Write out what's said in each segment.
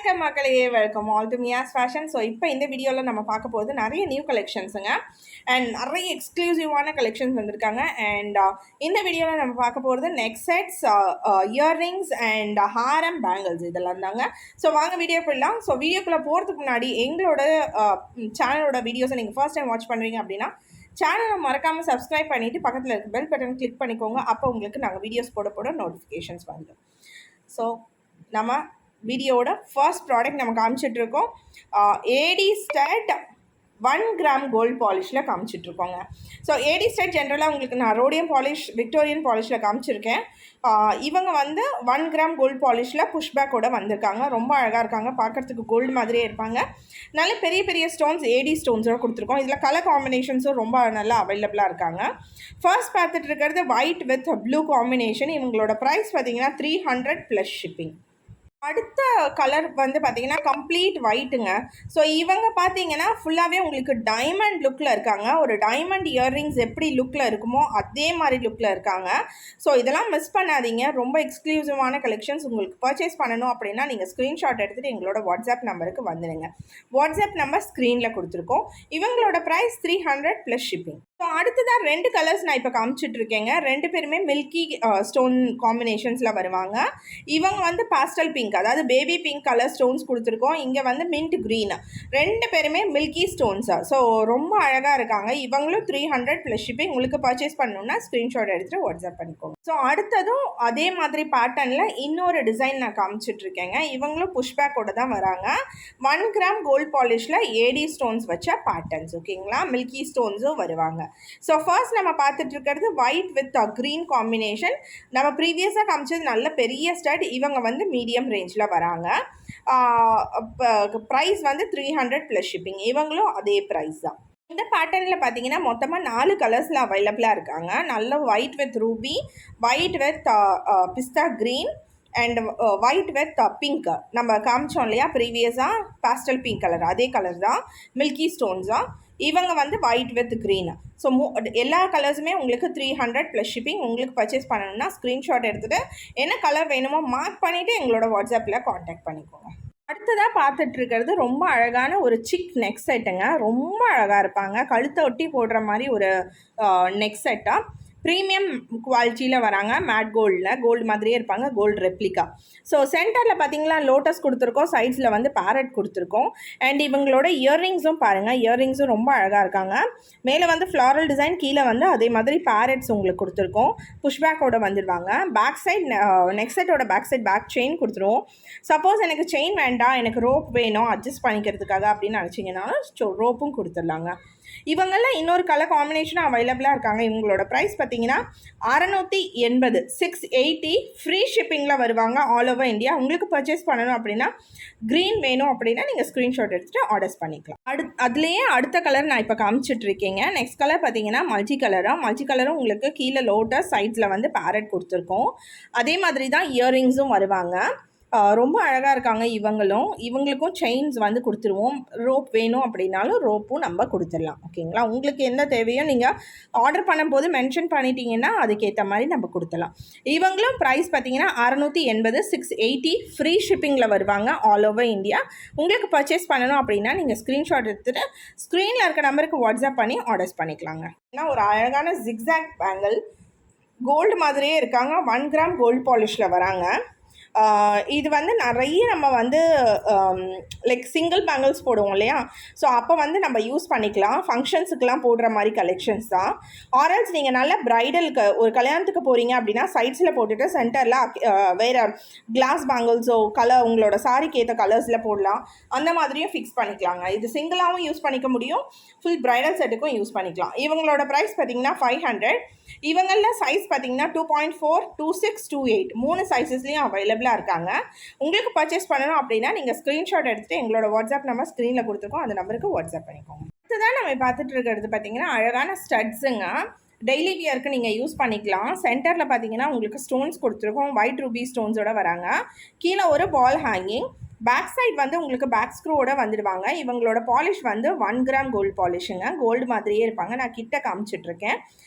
வணக்கம் மக்களே, welcome all to Mia's fashion. So இப்போ இந்த வீடியோவில் நம்ம பார்க்க போகிறது நிறைய நியூ கலெக்ஷன்ஸுங்க அண்ட் நிறைய எக்ஸ்க்ளூசிவான கலெக்ஷன்ஸ் வந்திருக்காங்க. அண்ட் இந்த வீடியோவில் நம்ம பார்க்க போகிறது neck sets, earrings and Haram bangles இதெல்லாம் தாங்க. ஸோ வாங்க வீடியோ போடலாம். ஸோ வீடியோக்குள்ளே போகிறதுக்கு முன்னாடி எங்களோட சேனலோட வீடியோஸை நீங்கள் ஃபர்ஸ்ட் டைம் வாட்ச் பண்ணுறீங்க அப்படின்னா சேனலை மறக்காமல் சப்ஸ்கிரைப் பண்ணிவிட்டு பக்கத்தில் இருக்க பெல் பட்டன் கிளிக் பண்ணிக்கோங்க. அப்போ உங்களுக்கு நாங்கள் வீடியோஸ் போட நோட்டிஃபிகேஷன்ஸ் வந்துடும். ஸோ நம்ம வீடியோவோட ஃபர்ஸ்ட் ப்ராடக்ட் நம்ம காமிச்சிட்ருக்கோம். ஏடி ஸ்டட் 1 கிராம் கோல்டு பாலிஷில் காமிச்சிட்ருக்கோங்க. ஸோ ஏடி ஸ்டட் ஜென்ரலாக உங்களுக்கு நான் ரோடியம் பாலிஷ், விக்டோரியன் பாலிஷில் காமிச்சிருக்கேன். இவங்க வந்து 1 கிராம் கோல்டு பாலிஷில் புஷ்பேக்கோட வந்திருக்காங்க. ரொம்ப அழகாக இருக்காங்க, பார்க்குறதுக்கு கோல்டு மாதிரியே இருப்பாங்க. நல்ல பெரிய பெரிய ஸ்டோன்ஸ், ஏடி ஸ்டோன்ஸோட கொடுத்துருக்கோம். இதில் கலர் காம்பினேஷன்ஸும் ரொம்ப நல்லா அவைலபிளாக இருக்காங்க. ஃபர்ஸ்ட் பார்த்துட்டு இருக்கிறது ஒயிட் வித் ப்ளூ காம்பினேஷன். இவங்களோட ப்ரைஸ் பார்த்தீங்கன்னா 300 ப்ளஸ் ஷிப்பிங். அடுத்த கலர் வந்து பார்த்தீங்கன்னா கம்ப்ளீட் ஒயிட்டுங்க. ஸோ இவங்க பார்த்தீங்கன்னா ஃபுல்லாகவே உங்களுக்கு டைமண்ட் லுக்கில் இருக்காங்க. ஒரு டைமண்ட் இயர்ரிங்ஸ் எப்படி லுக்கில் இருக்குமோ அதே மாதிரி லுக்கில் இருக்காங்க. ஸோ இதெல்லாம் மிஸ் பண்ணாதீங்க. ரொம்ப எக்ஸ்க்ளூசிவான கலெக்ஷன்ஸ். உங்களுக்கு பர்ச்சேஸ் பண்ணணும் அப்படின்னா நீங்கள் ஸ்க்ரீன்ஷாட் எடுத்துகிட்டு எங்களோட வாட்ஸ்அப் நம்பருக்கு வந்துடுங்க. வாட்ஸ்அப் நம்பர் ஸ்க்ரீனில் கொடுத்துருக்கோம். இவங்களோட ப்ரைஸ் 300 ப்ளஸ் ஷிப்பிங். ஸோ அடுத்ததான் 2 கலர்ஸ் நான் இப்போ காமிச்சிட்ருக்கேங்க. 2 பேருமே மில்கி ஸ்டோன் காம்பினேஷன்ஸில் வருவாங்க. இவங்க வந்து பாஸ்டல் பிங்க், அதாவது பேபி பிங்க் கலர் ஸ்டோன்ஸ் கொடுத்துருக்கோம். இங்கே வந்து மின்ட் க்ரீன். 2 பேருமே மில்கி ஸ்டோன்ஸா. ஸோ ரொம்ப அழகாக இருக்காங்க. இவங்களும் 300 ப்ளஸ் ஷிப்பிங். உங்களுக்கு பர்ச்சேஸ் பண்ணணுன்னா ஸ்க்ரீன்ஷாட் எடுத்துகிட்டு வாட்ஸ்அப் பண்ணிக்கோங்க. ஸோ அடுத்ததும் அதே மாதிரி பேட்டர்னில் இன்னொரு டிசைன் நான் காமிச்சிட்ருக்கேங்க. இவங்களும் புஷ்பேக்கோட தான் வராங்க. 1 கிராம் கோல்ட் பாலிஷில் ஏடி ஸ்டோன்ஸ் வச்ச பேட்டர்ன்ஸ். ஓகேங்களா, மில்கி ஸ்டோன்ஸும் வருவாங்க. ஸோ ஃபர்ஸ்ட் நம்ம பார்த்துட்டு இருக்கிறது ஒயிட் வித் க்ரீன் காம்பினேஷன். நம்ம ப்ரீவியஸாக காமிச்சது நல்ல பெரிய ஸ்டட். இவங்க வந்து மீடியம் ரேஞ்சில் வராங்க. ப்ரைஸ் வந்து 300 ப்ளஸ் ஷிப்பிங். இவங்களும் அதே ப்ரைஸ் தான். இந்த பேட்டர்னில் பார்த்தீங்கன்னா மொத்தமாக 4 கலர்ஸில் அவைலபிளாக இருக்காங்க. நல்ல white with ruby, white with pista green and white with pink. நம்ம காமிச்சோம் இல்லையா ப்ரீவியஸாக பாஸ்டல் பிங்க் கலர், அதே கலர் தான், மில்கி ஸ்டோன்ஸ் தான். இவங்க வந்து ஒயிட் வித் க்ரீன். ஸோ எல்லா கலர்ஸுமே உங்களுக்கு 300 ப்ளஸ் ஷிப்பிங். உங்களுக்கு பர்ச்சேஸ் பண்ணணும்னா ஸ்க்ரீன்ஷாட் எடுத்துகிட்டு என்ன கலர் வேணுமோ மார்க் பண்ணிவிட்டு எங்களோட வாட்ஸ்அப்பில் காண்டாக்ட் பண்ணிக்கோங்க. அடுத்ததாக பார்த்துட்ருக்கிறது ரொம்ப அழகான ஒரு சிக் நெக் செட்டுங்க. ரொம்ப அழகாக இருப்பாங்க. கழுத்தை ஒட்டி போடுற மாதிரி ஒரு நெக் செட்டாக ப்ரீமியம் குவாலிட்டியில் வராங்க. மேட் கோல்டு மாதிரியே இருப்பாங்க, கோல்டு ரெப்ளிகா. ஸோ சென்டரில் பார்த்தீங்களா லோட்டஸ் கொடுத்துருக்கோம், சைட்ஸில் வந்து பேரட் கொடுத்துருக்கோம். அண்ட் இவங்களோட இயர்ரிங்ஸும் பாருங்கள், இயர்ரிங்ஸும் ரொம்ப அழகாக இருக்காங்க. மேலே வந்து ஃப்ளாரல் டிசைன், கீழே வந்து அதே மாதிரி பேரட்ஸ் உங்களுக்கு கொடுத்துருக்கோம். புஷ்பேக்கோட வந்துடுவாங்க. பேக் சைட் நெக் செட்டோட பேக் சைட் பேக் செயின் கொடுத்துருவோம். சப்போஸ் எனக்கு செயின் வேண்டாம், எனக்கு ரோப் வேணும் அட்ஜஸ்ட் பண்ணிக்கிறதுக்காக அப்படின்னு நினச்சிங்கனாலும் ரோப்பும் கொடுத்துடலாங்க. இவங்கெல்லாம் இன்னொரு கலர் காம்பினேஷனும் அவைலபிளாக இருக்காங்க. இவங்களோட ப்ரைஸ் பார்த்தீங்கன்னா 680, 680 ஃப்ரீ ஷிப்பிங்கில் வருவாங்க ஆல் ஓவர் இந்தியா. உங்களுக்கு பர்ச்சேஸ் பண்ணணும் அப்படின்னா க்ரீன் வேணும் அப்படின்னா நீங்கள் ஸ்க்ரீன்ஷாட் எடுத்துகிட்டு ஆர்டர்ஸ் பண்ணிக்கலாம். அதுலேயே அடுத்த கலர் நான் இப்போ காமிச்சிட்ருக்கேங்க. நெக்ஸ்ட் கலர் பார்த்தீங்கன்னா மல்டி கலரும் உங்களுக்கு கீழே லோட்டஸ், சைட்ஸில் வந்து பேரட் கொடுத்துருக்கோம். அதே மாதிரி தான் இயர்ரிங்ஸும் வருவாங்க. ரொம்ப அழகாக இருக்காங்க. இவங்களுக்கும் செயின்ஸ் வந்து கொடுத்துருவோம். ரோப் வேணும் அப்படின்னாலும் ரோப்பும் நம்ம கொடுத்துடலாம். ஓகேங்களா, உங்களுக்கு என்ன தேவையோ நீங்கள் ஆர்டர் பண்ணும்போது மென்ஷன் பண்ணிட்டீங்கன்னா அதுக்கேற்ற மாதிரி நம்ம கொடுத்துடலாம். இவங்களும் ப்ரைஸ் பார்த்தீங்கன்னா 680, 680 ஃப்ரீ ஷிப்பிங்கில் வருவாங்க ஆல் ஓவர் இந்தியா. உங்களுக்கு பர்ச்சேஸ் பண்ணணும் அப்படின்னா நீங்கள் ஸ்க்ரீன்ஷாட் எடுத்துகிட்டு ஸ்க்ரீனில் இருக்க நம்பருக்கு வாட்ஸ்அப் பண்ணி ஆர்டர்ஸ் பண்ணிக்கலாங்க. ஏன்னா ஒரு அழகான ஜிக்ஸாக் பேங்கிள், கோல்டு மாதிரியே இருக்காங்க. 1 கிராம் கோல்டு பாலிஷில் வராங்க. இது வந்து நிறைய நம்ம வந்து லைக் சிங்கிள் பேங்கிள்ஸ் போடுவோம் இல்லையா, ஸோ அப்போ வந்து நம்ம யூஸ் பண்ணிக்கலாம். ஃபங்க்ஷன்ஸுக்கெலாம் போடுற மாதிரி கலெக்ஷன்ஸ் தான். ஆரல்ஸ் நீங்கள் நல்ல ப்ரைடலுக்கு ஒரு கல்யாணத்துக்கு போகிறீங்க அப்படின்னா சைட்ஸில் போட்டுட்டு சென்டரில் வேறு கிளாஸ் பேங்கிள்ஸோ கலர் உங்களோட சாரிக்கு ஏற்ற கலர்ஸில் போடலாம். அந்த மாதிரியும் ஃபிக்ஸ் பண்ணிக்கலாங்க. இது சிங்கிளாகவும் யூஸ் பண்ணிக்க முடியும், ஃபுல் ப்ரைடல் செட்டுக்கும் யூஸ் பண்ணிக்கலாம். இவங்களோட ப்ரைஸ் பார்த்தீங்கன்னா 500. இவங்களில் சைஸ் பார்த்தீங்கன்னா 2.4, 2.6, 2.8 3 சைஸஸ்லேயும் அவைலபிளாக இருக்காங்க. உங்களுக்கு பர்ச்சேஸ் பண்ணணும் அப்படின்னா நீங்கள் ஸ்க்ரீன்ஷாட் எடுத்துகிட்டு எங்களோட வாட்ஸ்அப் நம்பர் ஸ்க்ரீனில் கொடுத்துருக்கோம், அந்த நம்பருக்கு வாட்ஸ்அப் பண்ணிக்கோங்க. அடுத்ததான் நம்ம பார்த்துட்டு இருக்கிறது பார்த்தீங்கன்னா அழகான ஸ்டட்ஸுங்க. டெய்லி வியருக்கு நீங்கள் யூஸ் பண்ணிக்கலாம். சென்டரில் பார்த்தீங்கன்னா உங்களுக்கு ஸ்டோன்ஸ் கொடுத்துருக்கோம். ஒயிட் ரூபி ஸ்டோன்ஸோட வராங்க. கீழே ஒரு பால் ஹேங்கிங், பேக் சைட் வந்து உங்களுக்கு பேக் ஸ்க்ரூவோட வந்துடுவாங்க. இவங்களோட பாலிஷ் வந்து 1 கிராம் கோல்டு பாலிஷுங்க. கோல்டு மாதிரியே இருப்பாங்க. நான் கிட்ட காமிச்சிட்ருக்கேன்.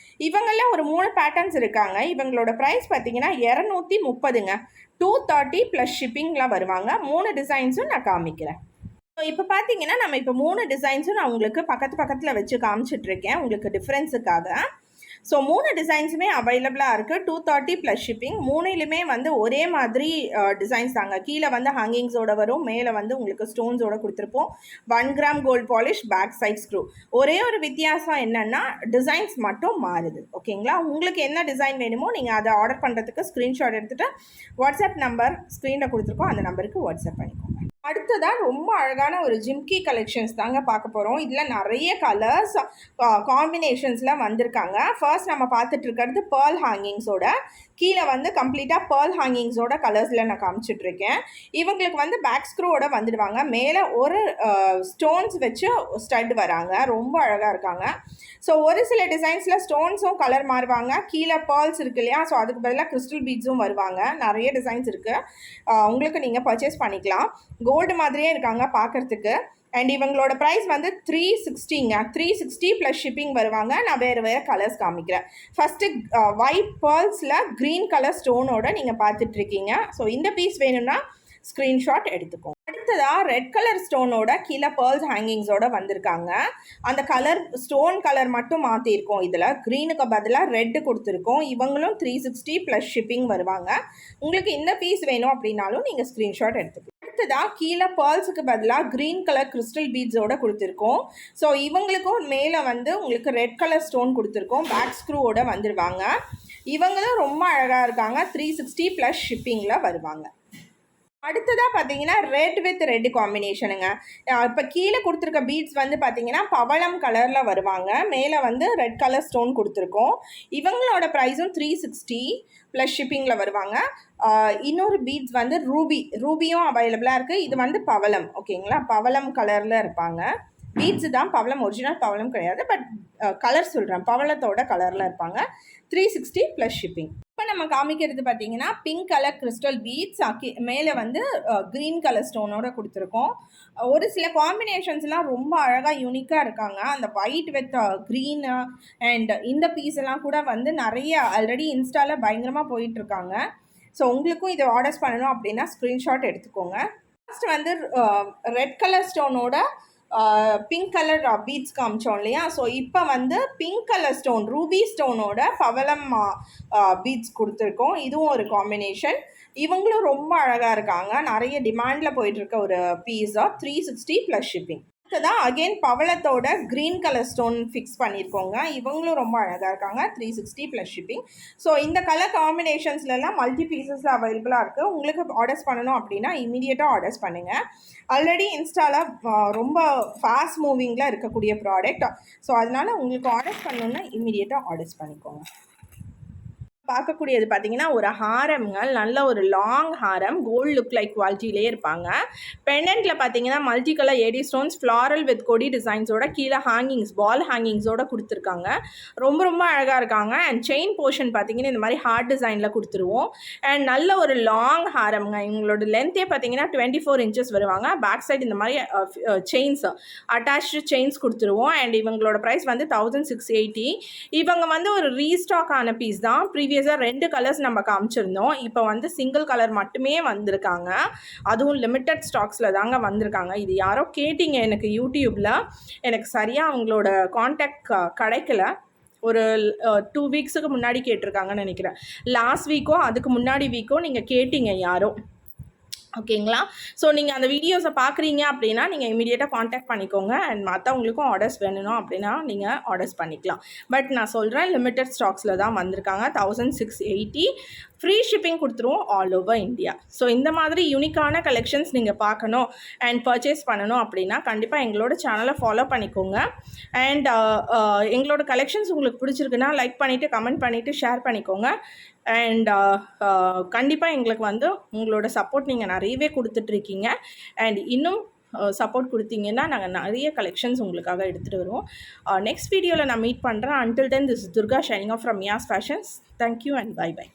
இவங்களில் ஒரு 3 பேட்டர்ன்ஸ் இருக்காங்க. இவங்களோட ப்ரைஸ் பார்த்தீங்கன்னா 230ங்க. 230 ப்ளஸ் ஷிப்பிங்லாம் வருவாங்க. 3 டிசைன்ஸும் நான் காமிக்கிறேன். இப்போ பார்த்தீங்கன்னா நம்ம இப்போ 3 டிசைன்ஸும் நான் உங்களுக்கு பக்கத்தில் வச்சு காமிச்சிட்ருக்கேன் உங்களுக்கு டிஃப்ரென்ஸுக்காக. ஸோ 3 டிசைன்ஸுமே அவைலபிளாக இருக்குது. 230 ப்ளஸ் ஷிப்பிங். 3லுமே வந்து ஒரே மாதிரி டிசைன்ஸ் தாங்க. கீழே வந்து ஹேங்கிங்ஸோட வரும், மேலே வந்து உங்களுக்கு ஸ்டோன்ஸோட கொடுத்துருப்போம். 1 gram gold polish, back side screw. ஒரே ஒரு வித்தியாசம் என்னென்னா டிசைன்ஸ் மட்டும் மாறுது. ஓகேங்களா? உங்களுக்கு என்ன டிசைன் வேணுமோ நீங்கள் அதை ஆர்டர் பண்ணுறதுக்கு ஸ்க்ரீன்ஷாட் எடுத்துகிட்டு வாட்ஸ்அப் நம்பர் ஸ்க்ரீனில் கொடுத்துருக்கோம், அந்த நம்பருக்கு வாட்ஸ்அப் பண்ணிக்கோங்க. அடுத்ததான் ரொம்ப அழகான ஒரு ஜிம்கி கலெக்ஷன்ஸ் தாங்க பார்க்க போகிறோம். இதில் நிறைய கலர்ஸ் காம்பினேஷன்ஸில் வந்திருக்காங்க. ஃபர்ஸ்ட் நம்ம பார்த்துட்டு இருக்கிறது பேர்ல் ஹேங்கிங்ஸோட, கீழே வந்து கம்ப்ளீட்டாக பேர்ல் ஹேங்கிங்ஸோட கலர்ஸில் நான் காமிச்சிட்ருக்கேன். இவங்களுக்கு வந்து பேக் ஸ்க்ரூவோட வந்துடுவாங்க. மேலே ஒரு ஸ்டோன்ஸ் வச்சு ஸ்டட் வராங்க. ரொம்ப அழகாக இருக்காங்க. ஸோ ஒரு சில டிசைன்ஸில் ஸ்டோன்ஸும் கலர் மாறுவாங்க. கீழே பேர்ல்ஸ் இருக்கு இல்லையா, ஸோ அதுக்கு பதிலாக கிறிஸ்டல் பீட்ஸும் வருவாங்க. நிறைய டிசைன்ஸ் இருக்குது, உங்களுக்கு நீங்கள் பர்ச்சேஸ் பண்ணிக்கலாம். கோல்டு மாதிரியே இருக்காங்க பார்க்குறதுக்கு. அண்ட் இவங்களோட ப்ரைஸ் வந்து 360ங்க. 360 ப்ளஸ் ஷிப்பிங் வருவாங்க. நான் வேறு கலர்ஸ் காமிக்கிறேன். ஃபஸ்ட்டு ஒயிட் பேர்ல்ஸில் க்ரீன் கலர் ஸ்டோனோட நீங்கள் பார்த்துட்ருக்கீங்க. ஸோ இந்த பீஸ் வேணும்னா ஸ்க்ரீன்ஷாட் எடுத்துக்கோங்க. அடுத்ததாக ரெட் கலர் ஸ்டோனோட கீழே பேர்ல்ஸ் ஹேங்கிங்ஸோட வந்திருக்காங்க. அந்த கலர் ஸ்டோன் கலர் மட்டும் மாற்றிருக்கோம். இதில் க்ரீனுக்கு பதிலாக ரெட்டு கொடுத்துருக்கோம். இவங்களும் 360 ப்ளஸ் ஷிப்பிங் வருவாங்க. உங்களுக்கு இந்த பீஸ் வேணும் அப்படின்னாலும் நீங்கள் ஸ்க்ரீன்ஷாட் எடுத்துக்கலாம். அடுத்ததாக கீழே பேர்ல்ஸுக்கு பதிலாக க்ரீன் கலர் கிறிஸ்டல் பீட்ஸோட கொடுத்துருக்கோம். ஸோ இவங்களுக்கும் மேலே வந்து உங்களுக்கு ரெட் கலர் ஸ்டோன் கொடுத்துருக்கோம். பேக் ஸ்க்ரூவோட வந்துடுவாங்க. இவங்களும் ரொம்ப அழகாக இருக்காங்க. 360 ப்ளஸ் ஷிப்பிங்கில் வருவாங்க. அடுத்ததாக பார்த்தீங்கன்னா ரெட் வித் ரெட் காம்பினேஷனுங்க. இப்போ கீழே கொடுத்துருக்க பீட்ஸ் வந்து பார்த்தீங்கன்னா பவளம் கலரில் வருவாங்க. மேலே வந்து ரெட் கலர் ஸ்டோன் கொடுத்துருக்கோம். இவங்களோட ப்ரைஸும் 360 ப்ளஸ் ஷிப்பிங்கில் வருவாங்க. இன்னொரு பீட்ஸ் வந்து ரூபியும் அவைலபிளாக இருக்குது. இது வந்து பவளம். ஓகேங்களா? பவளம் கலரில் இருப்பாங்க. பீட்ஸு தான் பவளம், ஒரிஜினல் பவளம் கிடையாது, பட் கலர் சொல்கிறேன், பவளத்தோட கலரில் இருப்பாங்க. 360 ப்ளஸ் ஷிப்பிங். இப்போ நம்ம காமிக்கிறது பார்த்தீங்கன்னா பிங்க் கலர் கிறிஸ்டல் பீட்ஸ், மேலே வந்து க்ரீன் கலர் ஸ்டோனோட கொடுத்துருக்கோம். ஒரு சில காம்பினேஷன்ஸ்லாம் ரொம்ப அழகாக யூனிக்காக இருக்காங்க. அந்த ஒயிட் வித் க்ரீனு அண்ட் இந்த பீஸ் எல்லாம் கூட வந்து நிறைய ஆல்ரெடி இன்ஸ்டாவில் பயங்கரமாக போயிட்டுருக்காங்க. ஸோ உங்களுக்கும் இதை ஆர்டர்ஸ் பண்ணணும் அப்படின்னா ஸ்க்ரீன்ஷாட் எடுத்துக்கோங்க. ஃபர்ஸ்ட் வந்து ரெட் கலர் ஸ்டோனோட பிங்க் கலர் பீட்ஸ் காமிச்சோம் இல்லையா, ஸோ இப்போ வந்து பிங்க் கலர் ஸ்டோன் ரூபி ஸ்டோனோட பவளம் பீட்ஸ் கொடுத்துருக்கோம். இதுவும் ஒரு காம்பினேஷன். இவங்களும் ரொம்ப அழகாக இருக்காங்க. நிறைய டிமாண்டில் போயிட்டுருக்க ஒரு பீஸா. 360 ப்ளஸ் ஷிப்பிங். அடுத்ததான் அகெயின் பவளத்தோட க்ரீன் கலர் ஸ்டோன் ஃபிக்ஸ் பண்ணியிருக்கோங்க. இவங்களும் ரொம்ப அழகாக இருக்காங்க. 360 ப்ளஸ் ஷிப்பிங். ஸோ இந்த கலர் காம்பினேஷன்ஸ்லாம் மல்டி பீசஸில் அவைலபிளாக இருக்குது. உங்களுக்கு ஆர்டர்ஸ் பண்ணணும் அப்படின்னா இமீடியட்டாக ஆர்டர்ஸ் பண்ணுங்கள். ஆல்ரெடி இன்ஸ்டாவில் ரொம்ப ஃபாஸ்ட் மூவிங்கில் இருக்கக்கூடிய ப்ராடக்ட். ஸோ அதனால் உங்களுக்கு ஆர்டர்ஸ் பண்ணணுன்னா இமீடியட்டாக ஆர்டர்ஸ் பண்ணிக்கோங்க. பார்க்கக்கூடியது பார்த்தீங்கன்னா ஒரு ஹாரம்ங்க. நல்ல ஒரு லாங் ஹாரம், கோல்டு லுக் லைக் குவாலிட்டியிலே இருப்பாங்க. பெண்டன்ட்டில் பார்த்தீங்கன்னா multi colour AD stones floral with கொடி டிசைன்ஸோட கீழே ஹேங்கிங்ஸ் பால் ஹேங்கிங்ஸோட கொடுத்துருக்காங்க. ரொம்ப ரொம்ப அழகாக இருக்காங்க. அண்ட் செயின் போர்ஷன் பார்த்தீங்கன்னா இந்த மாதிரி ஹார்ட் டிசைனில் கொடுத்துருவோம். அண்ட் நல்ல ஒரு லாங் ஹாரம்ங்க. இவங்களோட லென்த்தே பார்த்தீங்கன்னா 24 இன்ச்சஸ் வருவாங்க. பேக் சைடு இந்த மாதிரி செயின்ஸ் அட்டாச்சு செயின்ஸ் கொடுத்துருவோம். அண்ட் இவங்களோட ப்ரைஸ் வந்து 1680. இவங்க வந்து ஒரு ரீஸ்டாக் ஆன பீஸ் தான். ப்ரீவியஸாக 2 கலர்ஸ் நம்ம காமிச்சிருந்தோம். இப்போ வந்து சிங்கிள் கலர் மட்டுமே வந்திருக்காங்க. அதுவும் லிமிட்டட் ஸ்டாக்ஸில் தாங்க வந்திருக்காங்க. இது யாரோ கேட்டிங்க எனக்கு யூடியூப்பில், எனக்கு சரியாக அவங்களோட கான்டாக்ட் கிடைக்கல. ஒரு 2 வீக்ஸுக்கு முன்னாடி கேட்டிருக்காங்கன்னு நினைக்கிறேன். லாஸ்ட் வீக்கோ அதுக்கு முன்னாடி வீக்கோ நீங்கள் கேட்டிங்க யாரோ. ஓகேங்களா? ஸோ நீங்கள் அந்த வீடியோஸை பார்க்குறீங்க அப்படின்னா நீங்கள் இமீடியட்டாக காண்டாக்ட் பண்ணிக்கோங்க. அண்ட் மற்றவங்களுக்கும் ஆர்டர்ஸ் வேணும் அப்படின்னா நீங்கள் ஆர்டர்ஸ் பண்ணிக்கலாம். பட் நான் சொல்கிறேன் லிமிட்டட் ஸ்டாக்ஸில் தான் வந்திருக்காங்க. 1680 ஃப்ரீ ஷிப்பிங் கொடுத்துருவோம் ஆல் ஓவர் இந்தியா. ஸோ இந்த மாதிரி யூனிக்கான கலெக்ஷன்ஸ் நீங்கள் பார்க்கணும் அண்ட் பர்ச்சேஸ் பண்ணணும் அப்படின்னா கண்டிப்பாக எங்களோட சேனலை ஃபாலோ பண்ணிக்கோங்க. அண்ட் எங்களோட கலெக்ஷன்ஸ் உங்களுக்கு பிடிச்சிருக்குன்னா லைக் பண்ணிவிட்டு கமெண்ட் பண்ணிவிட்டு ஷேர் பண்ணிக்கோங்க. அண்ட் கண்டிப்பாக எங்களுக்கு வந்து உங்களோட சப்போர்ட் நீங்கள் நிறையவே கொடுத்துட்ருக்கீங்க. அண்ட் இன்னும் சப்போர்ட் கொடுத்தீங்கன்னா நாங்கள் நிறைய கலெக்ஷன்ஸ் உங்களுக்காக எடுத்துகிட்டு வருவோம். நெக்ஸ்ட் வீடியோவில் நான் மீட் பண்ணுறேன். Until then, this is Durga signing off from Mia's Fashions. Thank you and bye bye.